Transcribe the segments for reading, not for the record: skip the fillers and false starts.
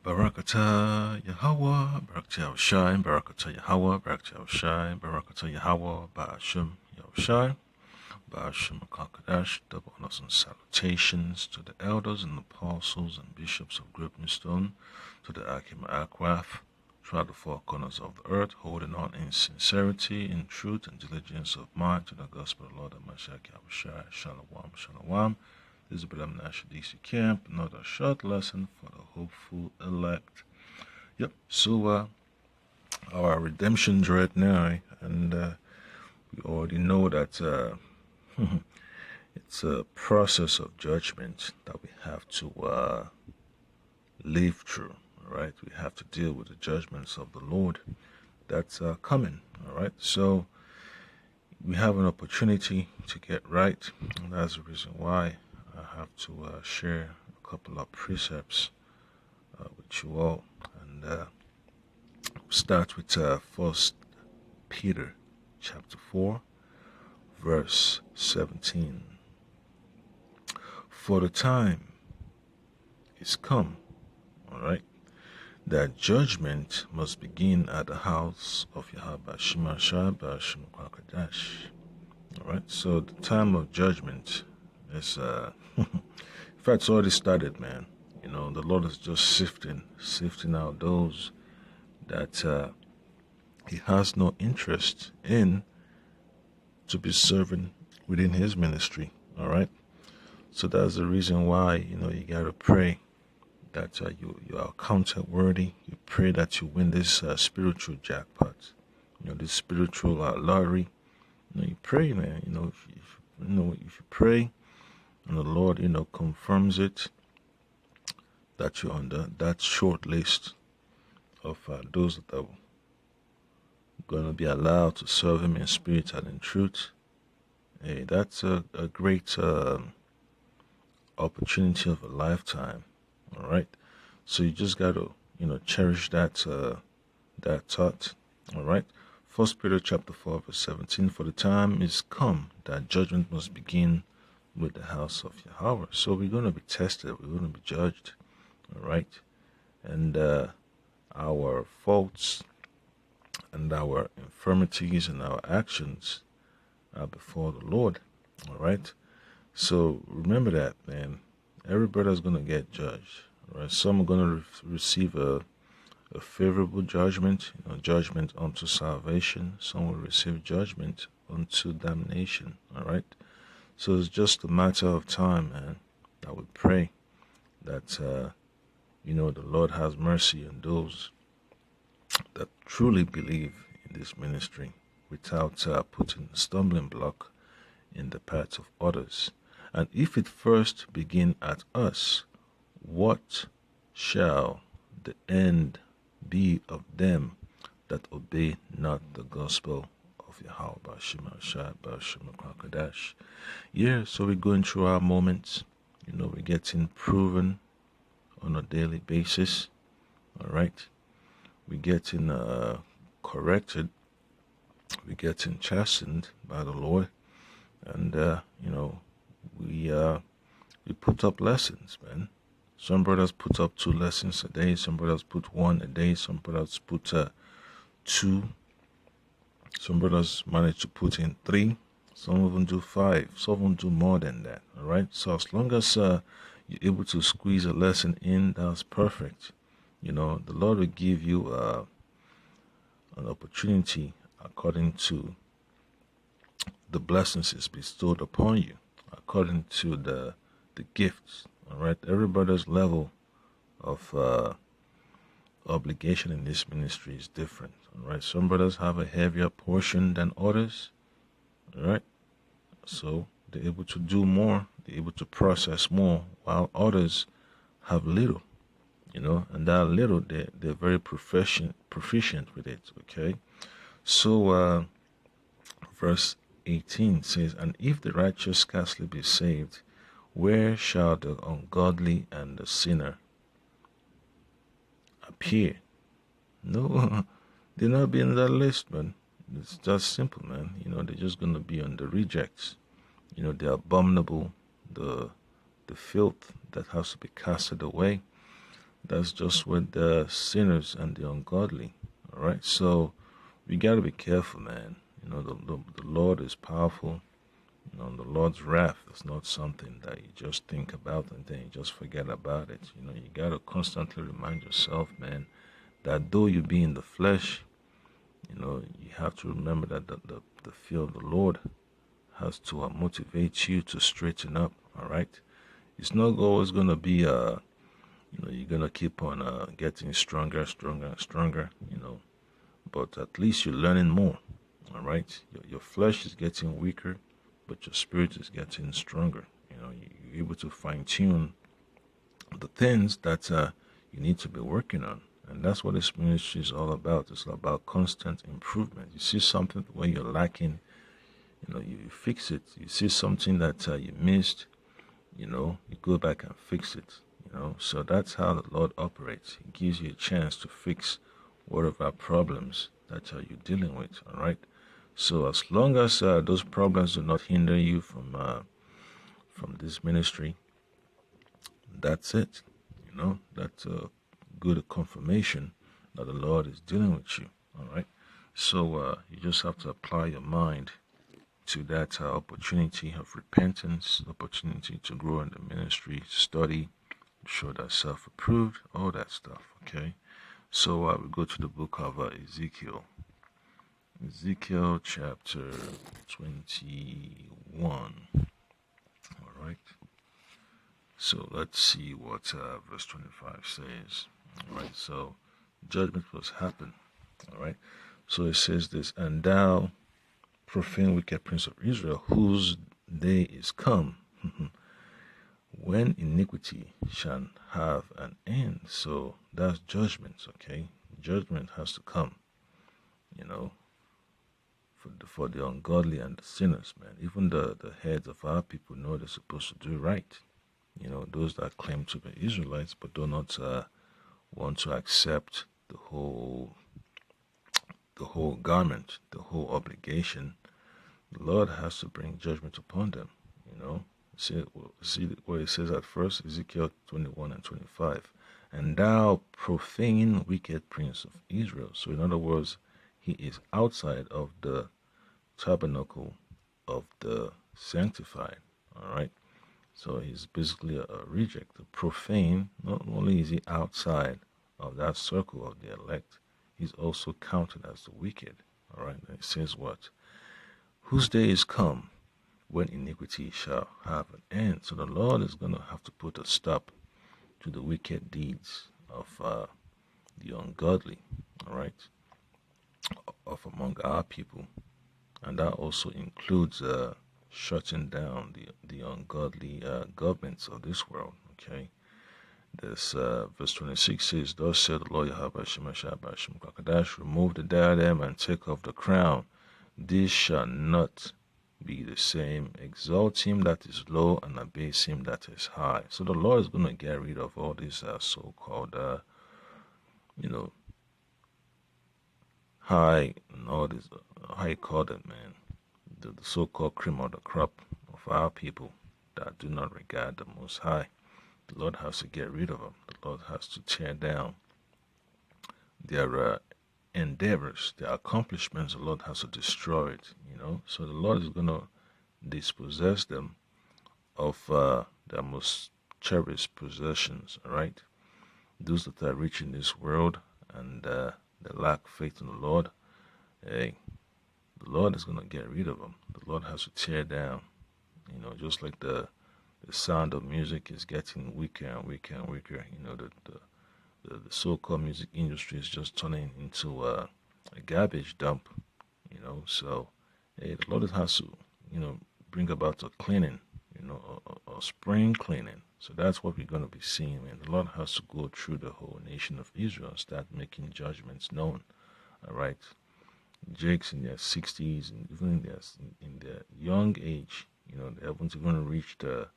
Barakata Yahweh, Barakata Yahushai, Barakata Yahweh, Barakata Yahushai, Barakata Yahweh, Ba'ashim Yahushai, Ba'ashim Kakadash, double honors and salutations to the elders and apostles and bishops of Great Millstone, to the Akim Akraf, throughout the four corners of the earth, holding on in sincerity, in truth, and diligence of mind to the gospel of the Lord Mashiach Yahushai. Shalom, shalom. This is Bram Nash DC Camp, another short lesson for the hopeful elect. Yep, so our redemption dread now, and we already know that it's a process of judgment that we have to live through, all right? We have to deal with the judgments of the Lord that's coming, all right? So we have an opportunity to get right, and that's the reason why I have to share a couple of precepts with you all, and start with 1 Peter chapter 4, verse 17. For the time is come, all right, that judgment must begin at the house of Yahweh Shemashah Bashim Kwakadash. All right, so the time of judgment is, in fact, it's already started, man. You know, the Lord is just sifting out those that He has no interest in to be serving within His ministry. All right, so that's the reason why you gotta pray that you are counted worthy. You pray that you win this spiritual jackpot. This spiritual lottery. You pray, man. If you pray, and the Lord, confirms it, that you're on that short list of those that are going to be allowed to serve Him in spirit and in truth. Hey, that's a great opportunity of a lifetime. All right, so you just got to cherish that thought. All right. 1 Peter chapter 4 verse 17. For the time is come that judgment must begin with the house of Yahweh. So we're going to be tested. We're going to be judged. All right, and our faults and our infirmities and our actions are before the Lord. All right. So remember that, man. Everybody's going to get judged. All right. Some are going to receive a favorable judgment, judgment unto salvation. Some will receive judgment unto damnation. All right. So it's just a matter of time, man. I would pray that the Lord has mercy on those that truly believe in this ministry without putting a stumbling block in the path of others. And if it first begin at us, what shall the end be of them that obey not the gospel of Yahweh Shemashah Bashim Kwakadash? Yeah, so we're going through our moments. We're getting proven on a daily basis. All right, we're getting corrected. We're getting chastened by the Lord, and we put up lessons, man. Some brothers put up 2 lessons a day. Some brothers put 1 a day. Some brothers put 2. Some brothers manage to put in 3. Some of them do 5. Some of them do more than that. All right. So as long as you're able to squeeze a lesson in, that's perfect. The Lord will give you an opportunity according to the blessings is bestowed upon you, according to the gifts. All right, everybody's level of obligation in this ministry is different. All right, some brothers have a heavier portion than others. All right, so they're able to do more, they're able to process more, while others have little. And that little, they're very proficient with it. Okay, so verse 18 says, and if the righteous scarcely be saved, where shall the ungodly and the sinner appear? No, they're not be in that list, man. It's just simple, man. They're just going to be on the rejects. The abominable, the filth that has to be casted away. That's just with the sinners and the ungodly. All right. So we got to be careful, man. The Lord is powerful. The Lord's wrath is not something that you just think about and then you just forget about it. You got to constantly remind yourself, man, that though you be in the flesh, you have to remember that the fear of the Lord has to motivate you to straighten up. All right. It's not always going to be, you're going to keep on getting stronger, stronger, stronger, but at least you're learning more. All right. Your flesh is getting weaker, but your spirit is getting stronger. You're able to fine tune the things that you need to be working on. And that's what this ministry is all about. It's all about constant improvement. You see something where you're lacking, you fix it. You see something that you missed, you go back and fix it. So that's how the Lord operates. He gives you a chance to fix whatever problems that you're dealing with. All right. So as long as those problems do not hinder you from this ministry, that's it. That's a good confirmation that the Lord is dealing with you. All right. So you just have to apply your mind to that opportunity of repentance, opportunity to grow in the ministry, study, show that self-approved, all that stuff. Okay. So we go to the book of Ezekiel. Ezekiel chapter 21. All right. So let's see what verse 25 says. All right. So judgment must happen. All right. So it says this, and thou profane wicked prince of Israel, whose day is come, when iniquity shall have an end. So that's judgment. Okay. Judgment has to come. For the ungodly and the sinners, man. Even the heads of our people know they're supposed to do right. Those that claim to be Israelites but do not want to accept the whole garment, the whole obligation. The Lord has to bring judgment upon them. See what it says at first, Ezekiel 21 and 25. And thou profane wicked prince of Israel. So in other words, he is outside of the tabernacle of the sanctified. All right. So he's basically a reject, a profane. Not only is he outside of that circle of the elect, he's also counted as the wicked. All right. And it says what? Whose day is come when iniquity shall have an end. So the Lord is going to have to put a stop to the wicked deeds of the ungodly. All right. Of among our people. And that also includes shutting down the ungodly governments of this world. Okay, this verse 26 says, "Thus said the Lord Yahweh Shemashah Kakadash, remove the diadem and take off the crown. This shall not be the same. Exalt him that is low and abase him that is high." So the Lord is going to get rid of all these so-called, high and all this, how you call it, man, the so-called cream of the crop of our people that do not regard the Most High. The Lord has to get rid of them. The Lord has to tear down their endeavors, their accomplishments. The Lord has to destroy it, So the Lord is going to dispossess them of their most cherished possessions, all right? Those that are rich in this world and they lack faith in the Lord, hey, the Lord is going to get rid of them. The Lord has to tear down, just like the sound of music is getting weaker and weaker and weaker. The so-called music industry is just turning into a garbage dump, So, hey, the Lord has to, bring about a cleaning, a spring cleaning. So that's what we're going to be seeing, man. The Lord has to go through the whole nation of Israel and start making judgments known, all right? Jakes in their 60s and even in their young age, they haven't even reached the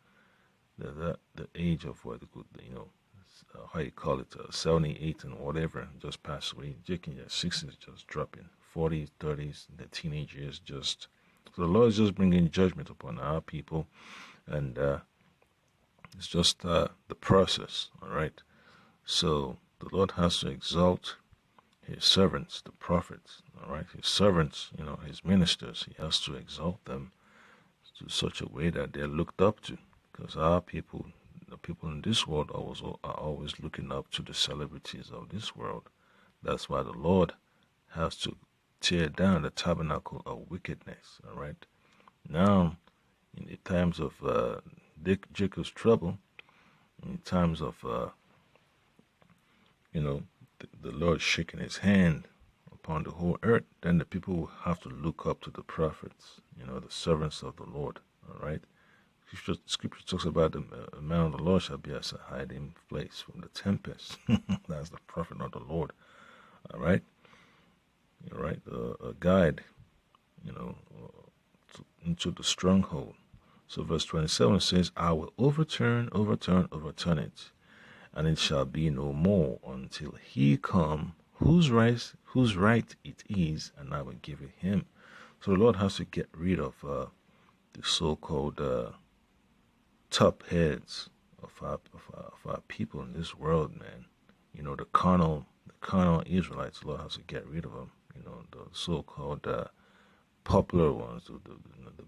age of what they could, how you call it, 78 and whatever, just passed away. Jake in their 60s just dropping, 40s, 30s, the teenage years just. So the Lord is just bringing judgment upon our people, and it's just the process, all right? So the Lord has to exalt his servants, the prophets, all right? His servants, his ministers, he has to exalt them to such a way that they're looked up to. Because our people, the people in this world, are always looking up to the celebrities of this world. That's why the Lord has to tear down the tabernacle of wickedness, all right? Now, in the times of Jacob's trouble, in times of the Lord shaking his hand upon the whole earth, then the people will have to look up to the prophets, the servants of the Lord. All right. Scripture talks about the man of the Lord shall be as a hiding place from the tempest. That's the prophet of the Lord. All right. All right. A guide, into the stronghold. So verse 27 says, I will overturn it, and it shall be no more until he come whose right it is, and I will give it him. So the Lord has to get rid of the so-called top heads of our people in this world, man. The carnal Israelites. The Lord has to get rid of them. The so-called popular ones, the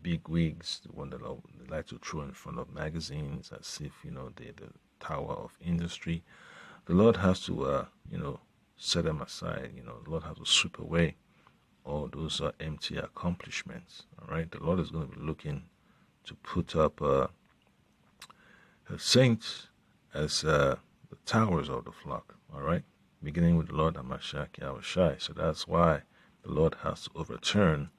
big wigs, the one that they like to throw in front of magazines as if they're the tower of industry. The Lord has to set them aside. The Lord has to sweep away all those empty accomplishments. All right, the Lord is going to be looking to put up His saints as the towers of the flock. All right, beginning with the Lord Hamashiach Yahushai. So that's why the Lord has to overturn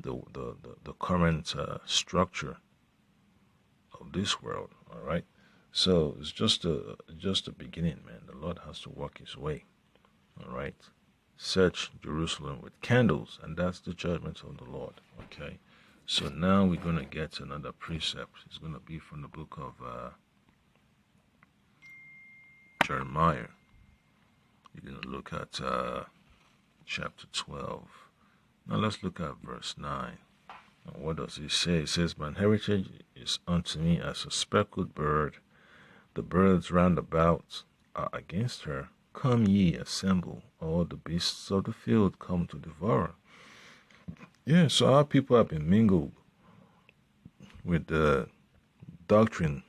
the current structure of this world. All right, so it's just a beginning, man. The Lord has to walk His way. All right, search Jerusalem with candles, and that's the judgment of the Lord. Okay, so now we're going to get another precept. It's going to be from the book of Jeremiah. You're going to look at chapter 12. Now let's look at verse 9. And what does it say? It says, mine heritage is unto me as a speckled bird. The birds round about are against her. Come ye, assemble, all the beasts of the field come to devour. Yeah, so our people have been mingled with the doctrine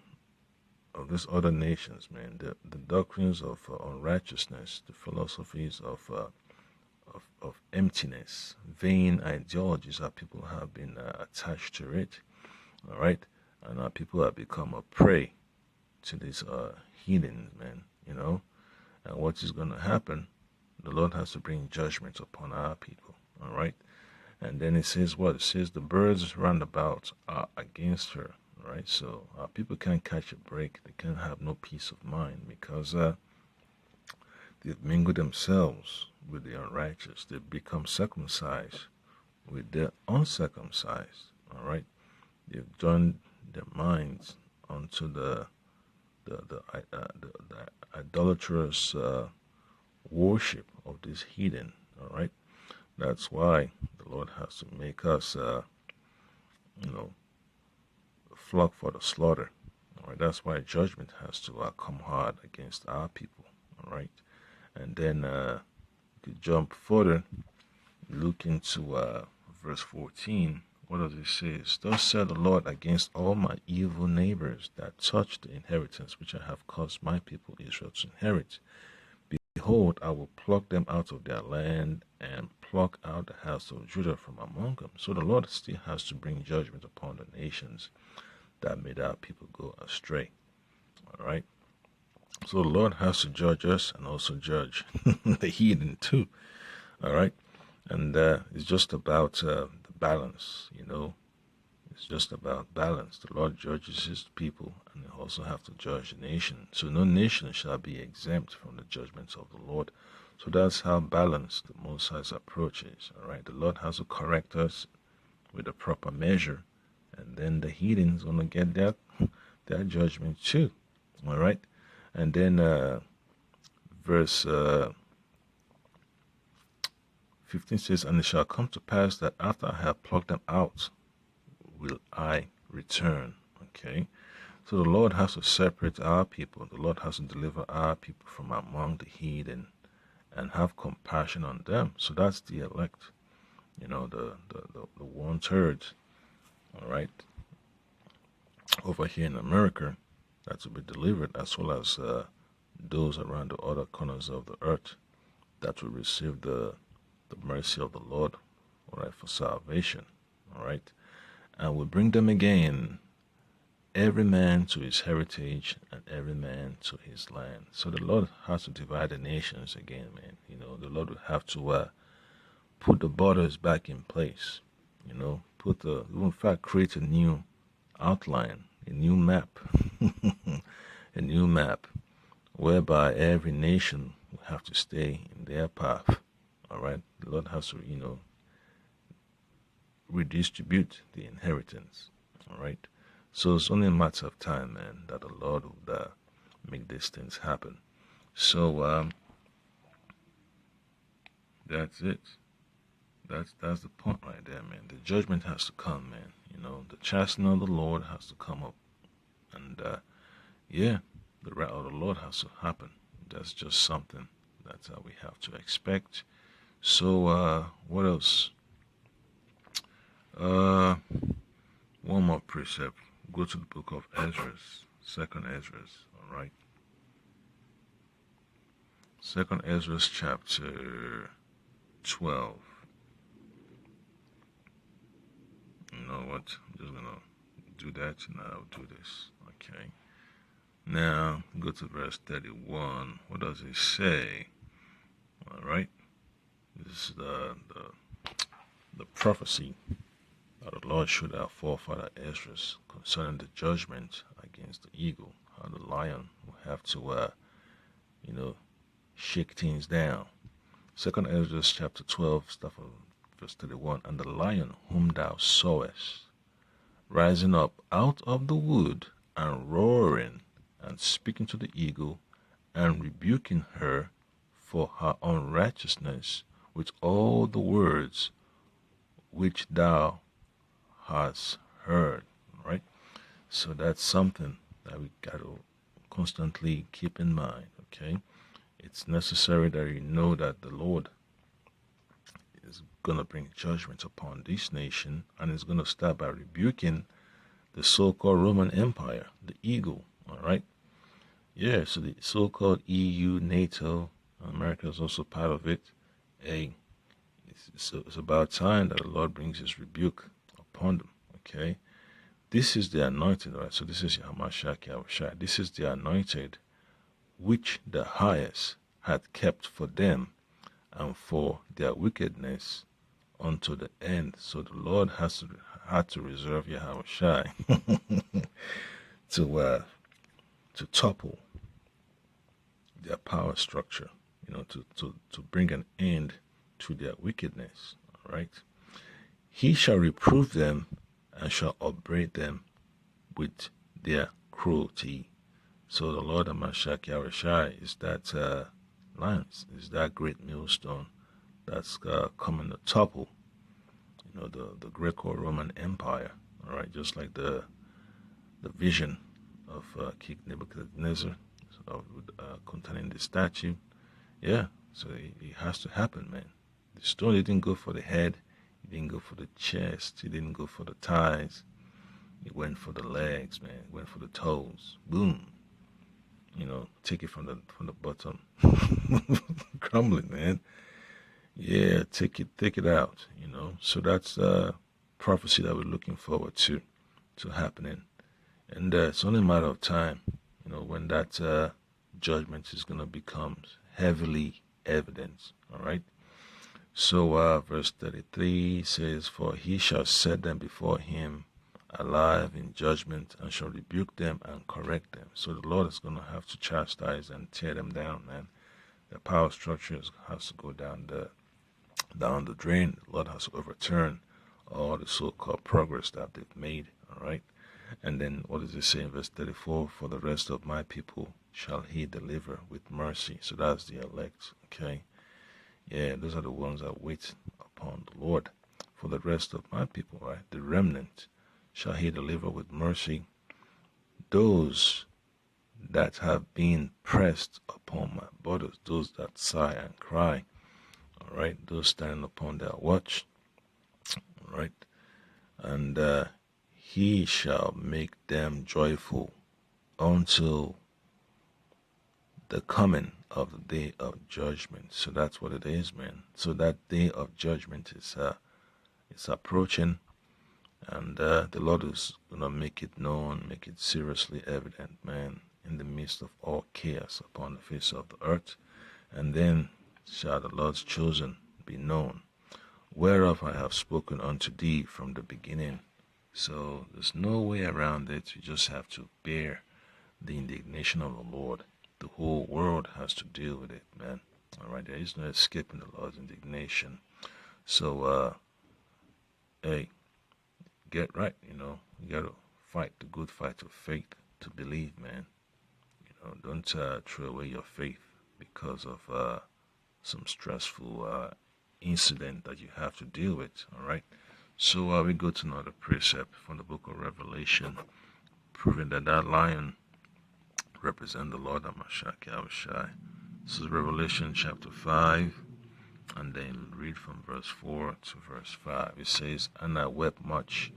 of these other nations, man. The doctrines of unrighteousness, the philosophies of emptiness, vain ideologies. Our people have been attached to it, all right? And our people have become a prey to these heathens, man, And what is going to happen? The Lord has to bring judgment upon our people, all right? And then it says what? It says the birds round about are against her, right? So our people can't catch a break. They can have no peace of mind because they've mingled themselves with the unrighteous. They've become circumcised with the uncircumcised, all right? They've joined their minds onto the idolatrous worship of this heathen, all right? That's why the Lord has to make us, flock for the slaughter. All right, that's why judgment has to come hard against our people. All right, and then you jump further, look into verse 14. What does it say? Thus said the Lord against all my evil neighbors that touch the inheritance which I have caused my people Israel to inherit. Behold, I will pluck them out of their land and pluck out the house of Judah from among them. So the Lord still has to bring judgment upon the nations that made our people go astray. All right. So the Lord has to judge us and also judge the heathen too. All right. And it's just about the balance, It's just about balance. The Lord judges His people, and He also have to judge the nation. So no nation shall be exempt from the judgments of the Lord. So that's how balanced the Most High's approach is. All right, the Lord has to correct us with a proper measure, and then the heathens gonna get their judgment too. All right, and then verse 15 says, and it shall come to pass that after I have plucked them out, will I return. Okay, So the Lord has to separate our people. The Lord has to deliver our people from among the heathen and have compassion on them. So that's the elect, the 1/3, all right, over here in America, that will be delivered, as well as those around the other corners of the earth that will receive the mercy of the Lord, all right, for salvation, all right, and will bring them again, every man to his heritage and every man to his land. So the Lord has to divide the nations again, man. The Lord will have to put the borders back in place. In fact, create a new outline, a new map, a new map, whereby every nation will have to stay in their path. All right, the Lord has to, redistribute the inheritance. All right, so it's only a matter of time, man, that the Lord will make these things happen. So that's it. That's the point right there, man. The judgment has to come, man. The chastening of the Lord has to come up, and the wrath of the Lord has to happen. That's just something that we have to expect. So what else? One more precept. Go to the book of Ezra, Second Ezra. All right. Second Ezra chapter 12. You know what? I'm just gonna do that, and I'll do this. Okay. Now go to verse 31. What does it say? All right. This is the prophecy that the Lord showed our forefather Ezra concerning the judgment against the eagle. How the lion will have to, shake things down. Second Ezra chapter 12, stuff of verse 31. And the lion whom thou sawest rising up out of the wood and roaring and speaking to the eagle and rebuking her for her unrighteousness with all the words which thou hast heard. Right? So that's something that we got to constantly keep in mind. Okay? It's necessary that you know that the Lord is going to bring judgment upon this nation, and is going to start by rebuking the so-called Roman Empire, the eagle. All right? Yeah, so the so-called EU, NATO, America is also part of it. It's about time that the Lord brings his rebuke upon them. Okay? This is the anointed, right? So this is Yahushua. This is the anointed which the highest had kept for them and for their wickedness unto the end. So the Lord had to reserve Yahushua to topple their power structure, to bring an end to their wickedness. All right. He shall reprove them and shall upbraid them with their cruelty. So the Lord Hamashiach Yahushua is that lance, is that great millstone that's coming to topple, the Greco-Roman Empire. All right, just like the vision of King Nebuchadnezzar containing the statue. Yeah, so it has to happen, man. The stone didn't go for the head, it didn't go for the chest, it didn't go for the thighs. It went for the legs, man. It went for the toes. Boom. Take it from the bottom. Crumbling, man. Yeah, take it out, So that's prophecy that we're looking forward to happening. And it's only a matter of time, when that judgment is going to become heavily evident. All right. So verse 33 says, For he shall set them before him alive in judgment, and shall rebuke them and correct them. So the Lord is going to have to chastise and tear them down, man. The power structure has to go down the drain. The Lord has to overturn all the so-called progress that they've made. All right. And then what does it say in verse 34? For the rest of my people shall he deliver with mercy. So that's the elect. Okay. Yeah, those are the ones that wait upon the Lord. For the rest of my people, right? The remnant shall he deliver with mercy. those that have been pressed upon my borders, those that sigh and cry, all right, those standing upon their watch, all right, and he shall make them joyful until the coming of the day of judgment. So that's what it is, man. So that day of judgment is it's approaching, and the Lord is gonna make it known, make it seriously evident, man, in the midst of all chaos upon the face of the earth. And then shall the Lord's chosen be known, whereof I have spoken unto thee from the beginning. So there's no way around it. You just have to bear the indignation of the Lord. The whole world has to deal with it, man. All right, there is no escaping the Lord's indignation. So, hey, get right. You gotta fight the good fight of faith to believe, man. Don't throw away your faith because of some stressful incident that you have to deal with. All right. So we go to another precept from the book of Revelation, proving that lion represent the Lord Amashak Yahushai. This is Revelation chapter 5, and then read from verse 4 to verse 5. It says, And I wept much,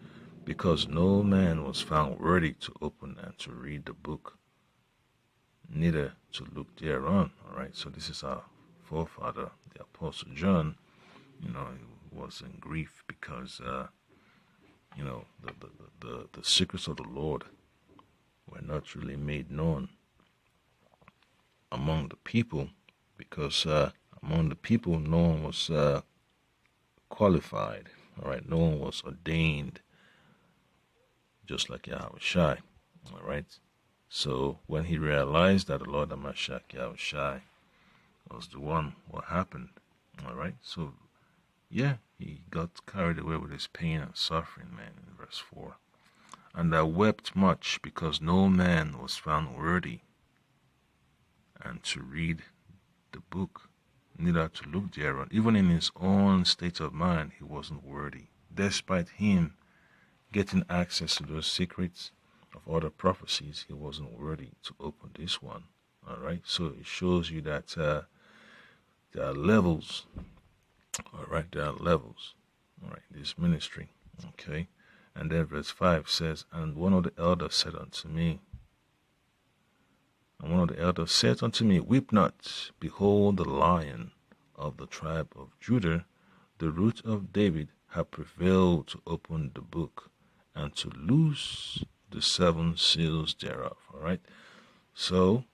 because no man was found worthy to open and to read the book, neither to look thereon. All right, so this is our forefather, the Apostle John. He was in grief because, the secrets of the Lord were not really made known among the people, because among the people no one was qualified. All right, no one was ordained, just like Yahushai. All right, so when he realized that the Lord Amashak Yahushai was the one, what happened? All right, so yeah, he got carried away with his pain and suffering, man, in verse 4. And I wept much, because no man was found worthy and to read the book, neither to look thereon. Even in his own state of mind, he wasn't worthy, despite him getting access to those secrets of other prophecies. He wasn't worthy to open this one. All right, so it shows you that there are levels. All right, there are levels. All right, this ministry. Okay, and then verse 5 says, And one of the elders said unto me, Weep not, behold, the Lion of the tribe of Judah, the Root of David, hath prevailed to open the book and to loose the 7 seals thereof. All right, so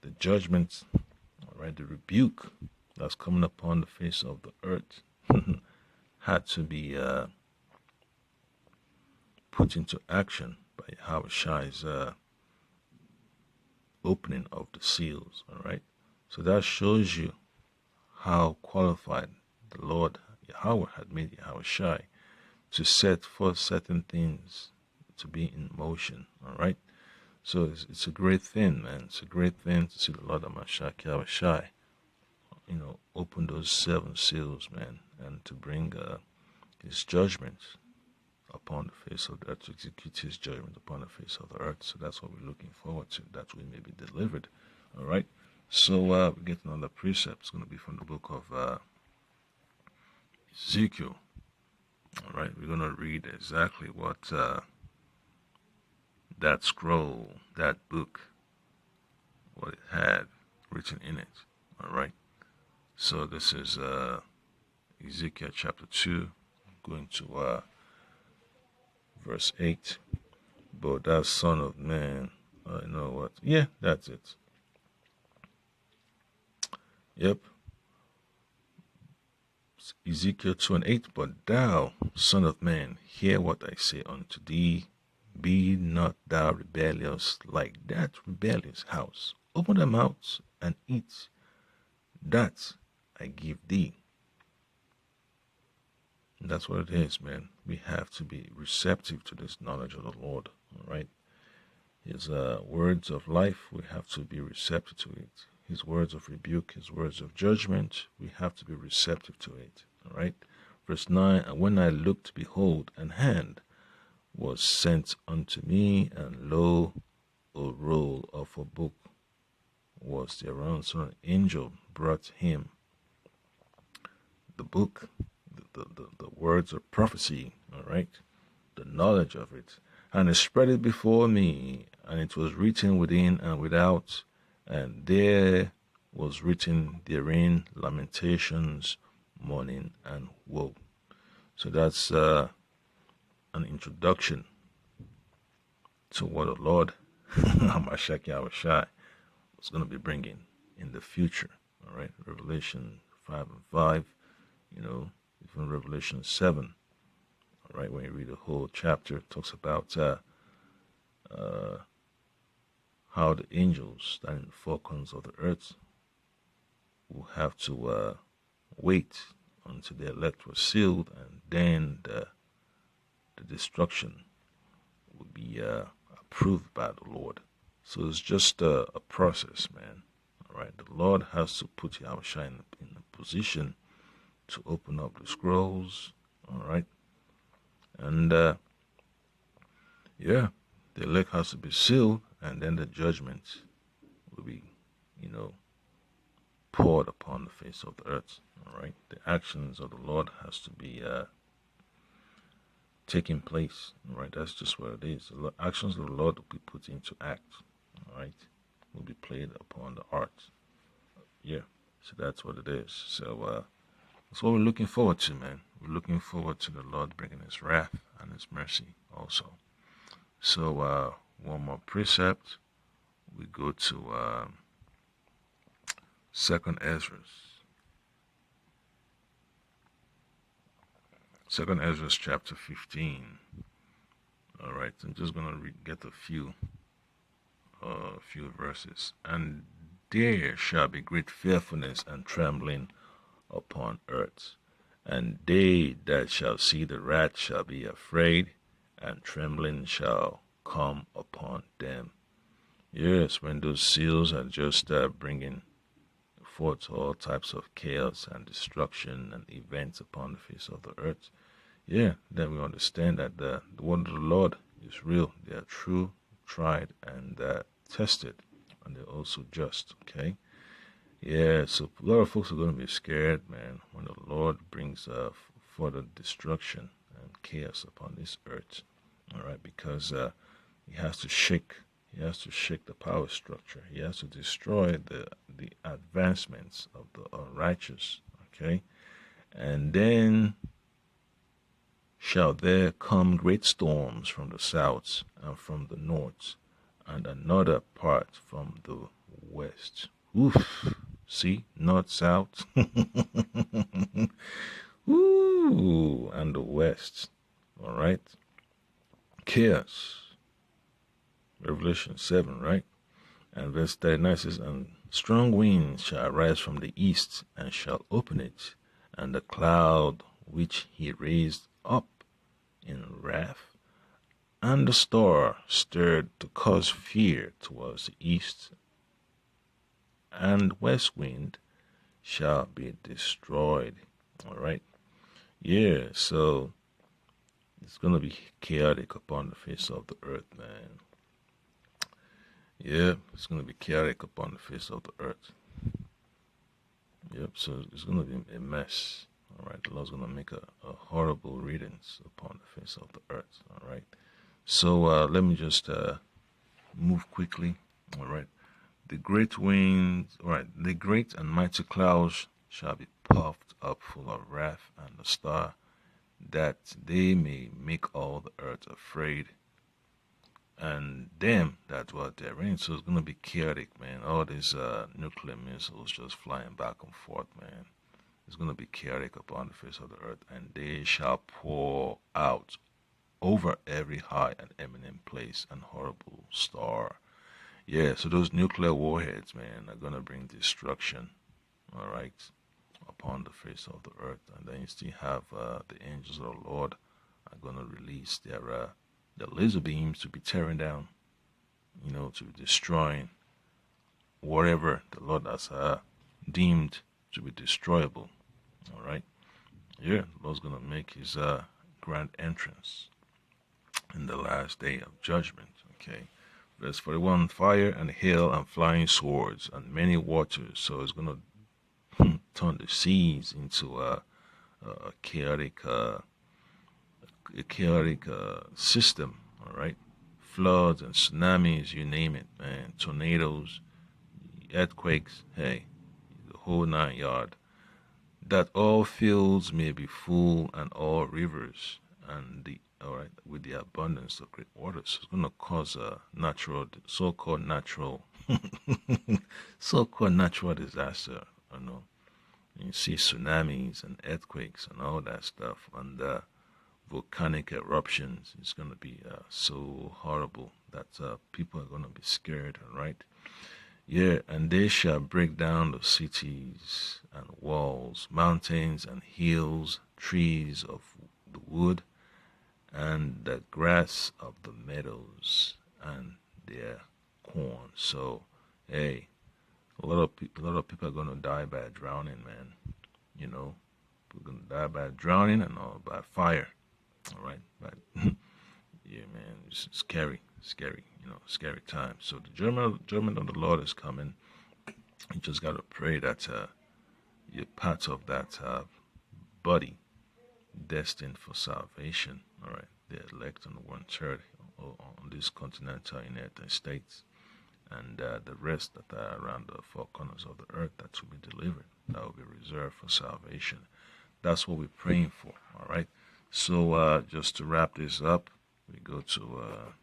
the judgment, all right, the rebuke that's coming upon the face of the earth had to be put into action by Yahushai's opening of the seals. All right, so that shows you how qualified the Lord Yahweh had made Yahushai to set forth certain things to be in motion. All right, so it's a great thing, man. It's a great thing to see the Lord Amashak Yahushai, open those 7 seals, man, and to bring his judgment upon the face of the earth, to execute his judgment upon the face of the earth. So that's what we're looking forward to, that we may be delivered. All right, so we get another precept. It's going to be from the book of Ezekiel. All right, we're going to read exactly what that scroll, that book, what it had written in it. All right, so this is Ezekiel chapter 2, going to verse 8. But thou son of man, you know what? Yeah, that's it. Yep. Ezekiel 2 and 8. But thou, son of man, hear what I say unto thee. Be not thou rebellious like that rebellious house. Open thy mouth and eat that I give thee. And that's what it is, man. We have to be receptive to this knowledge of the Lord. All right. His words of life, we have to be receptive to it. His words of rebuke, his words of judgment, we have to be receptive to it. All right. Verse 9, And when I looked, behold, an hand was sent unto me, and lo, a roll of a book was thereon. So an angel brought him the book, the words of prophecy, all right, the knowledge of it, and he spread it before me, and it was written within and without, and there was written therein lamentations, mourning, and woe. So that's an introduction to what the Lord Hamashiach Yahushai was going to be bringing in the future. All right, Revelation 5 and 5, even Revelation 7. All right, when you read the whole chapter, it talks about how the angels standing in the four corners of the earth will have to wait until the elect were sealed, and then the destruction will be approved by the Lord. So it's just a process, man. All right, the Lord has to put Yahushua in a position to open up the scrolls. All right, and the elect has to be sealed, and then the judgment will be, poured upon the face of the earth. All right, the actions of the Lord has to be taking place. All right, that's just what it is. The actions of the Lord will be put into act. All right, will be played upon the art. Yeah, so that's what it is. So that's what we're looking forward to, man. We're looking forward to the Lord bringing His wrath and His mercy also. So one more precept. We go to Second Ezra. Second Ezra chapter 15. All right, I'm just gonna get a few verses. And there shall be great fearfulness and trembling upon earth, and they that shall see the wrath shall be afraid, and trembling shall come upon them. Yes, when those seals are just bringing forth all types of chaos and destruction and events upon the face of the earth, then we understand that the word of the Lord is real. They are true, tried, and tested, and they're also just. Okay, so a lot of folks are going to be scared, man, when the Lord brings further destruction and chaos upon this earth. All right, because He has to shake. He has to shake the power structure. He has to destroy the advancements of the unrighteous. Okay, and then shall there come great storms from the south and from the north, and another part from the west. Oof. See, north, south. Ooh, and the west. All right. Chaos. Revelation 7, right? And verse 39 says, and strong winds shall arise from the east, and shall open it, and the cloud which He raised up in wrath, and the star stirred to cause fear towards the east, and west wind shall be destroyed. All right. So it's going to be chaotic upon the face of the earth, man. It's going to be chaotic upon the face of the earth. So it's going to be a mess. All right, the Lord's going to make a horrible riddance upon the face of the earth. All right, so let me just move quickly. All right, the great winds, all right, the great and mighty clouds shall be puffed up full of wrath, and the star, that they may make all the earth afraid, and them that dwell therein. So it's going to be chaotic, man. All these nuclear missiles just flying back and forth, man. It's going to be chaotic upon the face of the earth, and they shall pour out over every high and eminent place and horrible star. So those nuclear warheads, man, are going to bring destruction, all right, upon the face of the earth. And then you still have the angels of the Lord are going to release their laser beams to be tearing down, to be destroying whatever the Lord has deemed to be destroyable. All right. The Lord's going to make His grand entrance in the last day of judgment. Okay. Verse 41, fire and hail and flying swords and many waters. So it's going to turn the seas into a chaotic system, all right? Floods and tsunamis, you name it, man. Tornadoes, earthquakes, hey, the whole 9 yard. That all fields may be full and all rivers and the all right with the abundance of great waters. So it's going to cause a so-called natural disaster. You know, you see tsunamis and earthquakes and all that stuff, and volcanic eruptions. It's going to be so horrible that people are going to be scared, right? Yeah, and they shall break down the cities and walls, mountains and hills, trees of the wood, and the grass of the meadows, and their corn. So, hey, a lot of people are gonna die by drowning, man. You know, we're gonna die by drowning and all by fire. All right, but yeah, man, it's scary, scary. You know, scary time. So the German of the Lord is coming. You just gotta pray that you're part of that body destined for salvation. All right, the elect on the 1/3 on this continental United States, and the rest that are around the four corners of the earth that will be delivered, that will be reserved for salvation. That's what we're praying for. All right. So just to wrap this up, we go to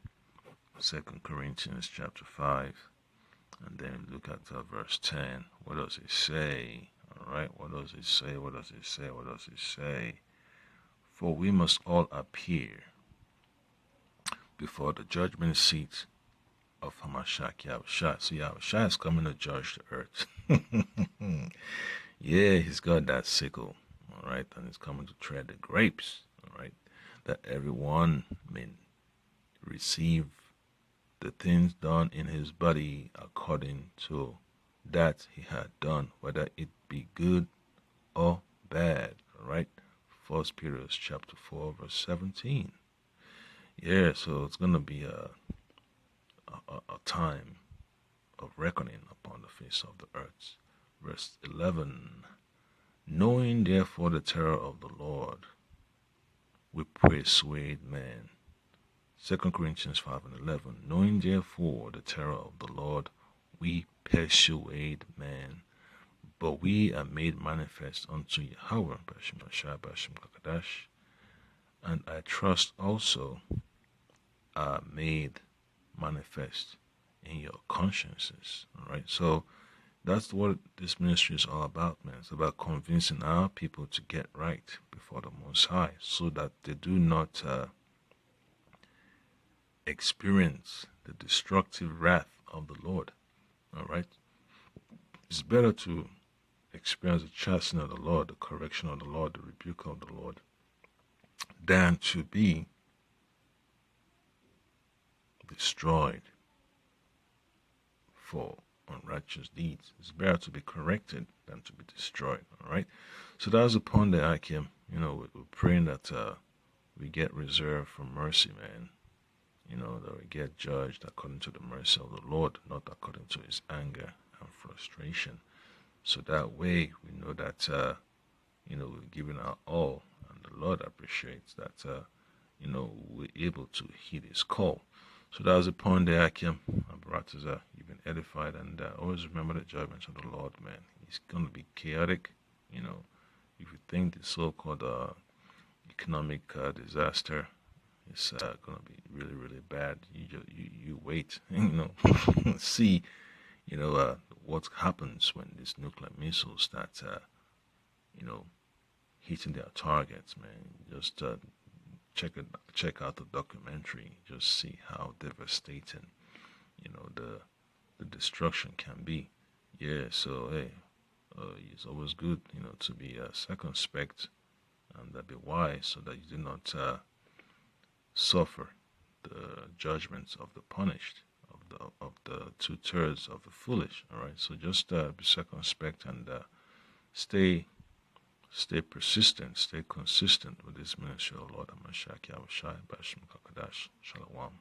2 Corinthians chapter 5, and then look at verse 10. What does it say? All right. What does it say? What does it say? What does it say? For we must all appear before the judgment seat of Hamashiach Yahushua. So Yahushua is coming to judge the earth. Yeah, he's got that sickle, all right, and he's coming to tread the grapes, all right, that everyone may receive the things done in his body according to that he had done, whether it be good or bad, all right. First Peter chapter 4, verse 17. Yeah, so it's gonna be a time of reckoning upon the face of the earth. Verse 11. Knowing therefore the terror of the Lord, we persuade men. 2 Corinthians 5 and 11. Knowing therefore the terror of the Lord, we persuade men. But we are made manifest unto Yahweh, Bashim Ashai, Bashim Kakadash, and I trust also are made manifest in your consciences. All right. So that's what this ministry is all about, man. It's about convincing our people to get right before the Most High, so that they do not experience the destructive wrath of the Lord. All right. It's better to experience the chastening of the Lord, the correction of the Lord, the rebuke of the Lord, than to be destroyed for unrighteous deeds. It's better to be corrected than to be destroyed. All right. So that's the point that I came. You know, we're praying that we get reserved for mercy, man. You know, that we get judged according to the mercy of the Lord, not according to his anger and frustration. So that way we know that you know, we've given our all, and the Lord appreciates that you know, we're able to heed his call. So that was the point there, Akim. Brothers, you've been edified, and always remember the judgments of the Lord, man. It's going to be chaotic. You know, if you think the so-called economic disaster is going to be really, really bad, you wait, you know, see, you know, what happens when these nuclear missiles start, you know, hitting their targets, man. Just check out the documentary. Just see how devastating, you know, the destruction can be. Yeah. So hey, it's always good, you know, to be circumspect and be wise, so that you do not suffer the judgments of the punished, of the 2/3 of the foolish. All right. So just be circumspect and stay persistent, stay consistent with this ministry of Lord Hamashiach Yahushua, Bashim Kakadash, Shalom.